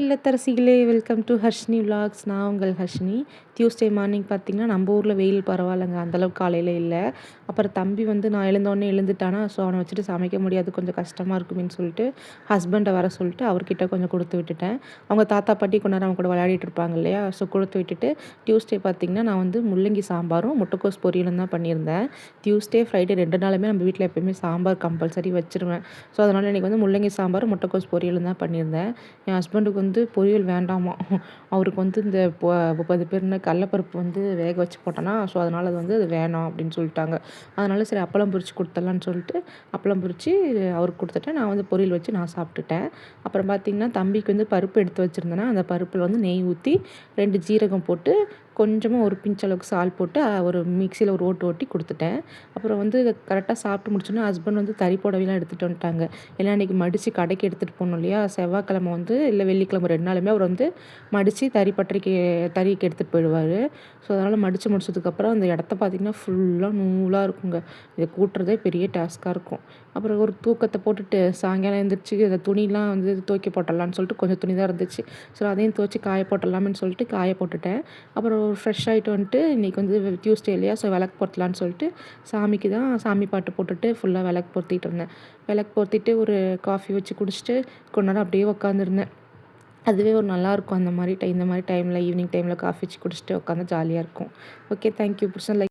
இல்லத்தரசிகளே welcome to Harshini vlogs. நான் உங்கள் Harshini. Tuesday morning பார்த்திங்கன்னா நம்ம ஊரில் வெயில் பரவாயில்லைங்க, அந்தளவுக்கு காலையில் இல்லை. அப்புறம் தம்பி வந்து நான் எழுந்தோடனே எழுந்துட்டானா, ஸோ அவனை வச்சுட்டு சமைக்க முடியாது, கொஞ்சம் கஷ்டமாக இருக்குமேன்னு சொல்லிட்டு ஹஸ்பண்டை வர சொல்லிட்டு அவர்கிட்ட கொஞ்சம் கொடுத்து விட்டுட்டேன். அவங்க தாத்தா பாட்டி கொஞ்ச நேரம் அவங்க கூட விளையாடிட்டு இருப்பாங்க இல்லையா, ஸோ கொடுத்து விட்டுட்டு டியூஸ்டே பார்த்திங்கன்னா நான் வந்து முள்ளங்கி சாம்பாரும் முட்டைக்கோஸ் பொரியலும் தான் பண்ணியிருந்தேன். டியூஸ்டே ஃப்ரைடே 2 நாளுமே நம்ம வீட்டில் எப்போயுமே சாம்பார் கம்பல்சரி வச்சுருவேன். ஸோ அதனால் இன்றைக்கி வந்து முள்ளங்கி சாம்பார் முட்டைக்கோஸ் பொரியலும் தான் பண்ணியிருந்தேன். என் ஹஸ்பண்டுக்கு வந்து பொரியல் வேண்டாமா, அவருக்கு வந்து இந்த அது பேர் என்ன கடலப்பருப்பு வந்து வேக வச்சு போட்டேன்னா, ஸோ அதனால் அது வந்து அது வேணாம் அப்படின்னு சொல்லிட்டாங்க. அதனால சரி அப்பளம் பொரிச்சு கொடுத்துடலான்னு சொல்லிட்டு அப்பளம் பொரிச்சு அவருக்கு கொடுத்துட்டேன். நான் வந்து பொரியல் வச்சு நான் சாப்பிட்டுட்டேன். அப்புறம் பார்த்திங்கன்னா தம்பிக்கு வந்து பருப்பு எடுத்து வச்சுருந்தேன்னா, அந்த பருப்பில் வந்து நெய் ஊற்றி 2 ஜீரகம் போட்டு கொஞ்சமாக ஒரு பிஞ்ச் அளவுக்கு சால்ட் போட்டு ஒரு மிக்சியில் ஒரு ஓட்டு ஓட்டி கொடுத்துட்டேன். அப்புறம் வந்து கரெக்டாக சாப்பிட்டு முடிச்சோன்னே ஹஸ்பண்ட் வந்து தறி புடவைலாம் எடுத்துகிட்டு வந்துட்டாங்க. ஏன்னா இன்றைக்கி மடித்து கடைக்கு எடுத்துகிட்டு போகணும் இல்லையா, செவ்வாய்க்கிழமை வந்து இல்லை வெள்ளிக்கிழமை 2 நாளுமே அவர் வந்து மடித்து தறிக்கு எடுத்துகிட்டு போயிடுவார். ஸோ அதனால் மடித்து முடிச்சதுக்கப்புறம் அந்த இடத்த பார்த்திங்கன்னா ஃபுல்லாக நூலாக இருக்குங்க. இதை கூட்டுறதே பெரிய டாஸ்க்காக இருக்கும். அப்புறம் ஒரு தூக்கத்தை போட்டுட்டு சாயங்காலம் எழுந்திரிச்சு அந்த துணிலாம் வந்து துவைக்க போட்டுடலான்னு சொல்லிட்டு கொஞ்சம் துணி தான் இருந்துச்சு. ஸோ அதையும் துவைச்சி காய போட்டுடலாம்னு சொல்லிட்டு காய போட்டுட்டேன். அப்புறம் ஃப்ரெஷ் ஆகிட்டு வந்துட்டு இன்றைக்கி வந்து டியூஸ்டே இல்லையா, ஸோ விளக்கு பொருத்தலான்னு சொல்லிட்டு சாமிக்கு தான் சாமி பாட்டு போட்டுட்டு ஃபுல்லாக விளக்கு பொருத்திட்டு இருந்தேன். விளக்கு பொருத்திட்டு ஒரு காஃபி வச்சு குடிச்சிட்டு கொஞ்ச நேரம் அப்படியே உட்காந்துருந்தேன். அதுவே ஒரு நல்லாயிருக்கும். இந்த மாதிரி டைமில் ஈவினிங் டைமில் காஃபி வச்சு குடிச்சிட்டு உட்காந்தா ஜாலியாக இருக்கும். Okay, thank you. புருஷன் லைக்